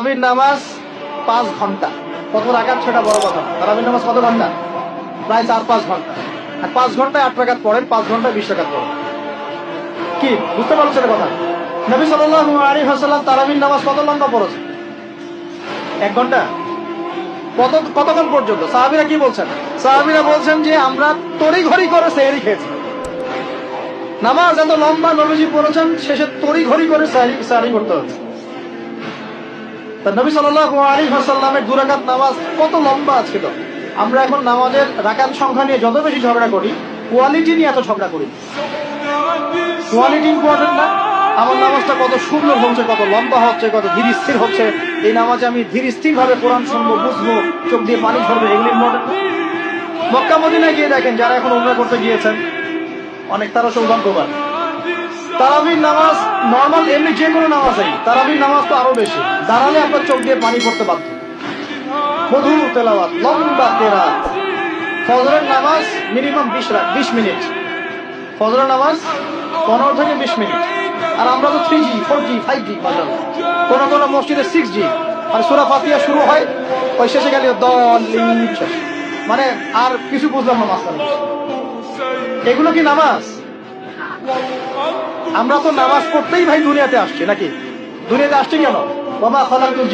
তারাবির নামাজ 5 ঘন্টা। কত রাকাত সেটা বড় কথা। তারাবির নামাজ কত ঘন্টা? প্রায় 4-5 ঘন্টা। আর 5 ঘন্টায় 8 রাকাত পড়েন, 5 ঘন্টায় 20 রাকাত পড়েন। কি বুঝতে পারছেন কথা? নবী সাল্লাল্লাহু আলাইহি ওয়াসাল্লাম তারাবির নামাজ কত লম্বা পড়েছেন? 1 ঘন্টা। কতক্ষণ পর্যন্ত? সাহাবীরা কি বলছেন? সাহাবীরা বলছেন যে আমরা তড়িঘড়ি করে সেহরি খেয়েছি। নামাজ এত লম্বা নবীজি পড়েছেন, শেষে তড়িঘড়ি করে সেহরি করতে হচ্ছে। তা নবী সাল্লাল্লাহু আলাইহি ওয়াসাল্লামের 2 রাকাত নামাজ কত লম্বা ছিল। আমরা এখন নামাজের রাকাত সংখ্যা নিয়ে যত বেশি ঝগড়া করি, কোয়ালিটি নিয়ে এত ঝগড়া করি। কোয়ালিটি ইম্পর্টেন্ট না? আমার নামাজটা কত সুন্দর হচ্ছে, কত লম্বা হচ্ছে, কত ধীর স্থির হচ্ছে, এই নামাজে আমি ধীর স্থির ভাবে কোরআন শুনবো, বুঝবো, চোখ দিয়ে পানি ঝরবে, এগুলো ইম্পর্টেন্ট না? মক্কা মদিনায় গিয়ে দেখেন, যারা এখন উমরা করতে গিয়েছেন, অনেক তারা সৌভাগ্যবান। তারাবির নামাজ নর্মাল এমনি যে কোনো নামাজই, তারাবির নামাজ তো আরো বেশি। দাঁড়ালে আপনার চোখ দিয়ে পানি পড়তে বাধ্য। মধুর তেলাওয়াত, লম্বা কেরাত। ফজরের নামাজ মিনিমাম 20 মিনিট। ফজরের নামাজ 15 থেকে 20 মিনিট। আর আমরা তো 3G 4G 5G কোন কোন মসজিদে 6G। আর সূরা ফাতিহা শুরু হয়, ওই শেষে গেলে দলিন শেষ। মানে আর কিছু বুঝলাম না মাঝখানে। এগুলো কি নামাজ? আমরা তো নামাজ পড়তেই ভাই দুনিয়াতে আসছি নাকি? দুনিয়াতে আসছি কেন? ওয়া মা খালাকতুল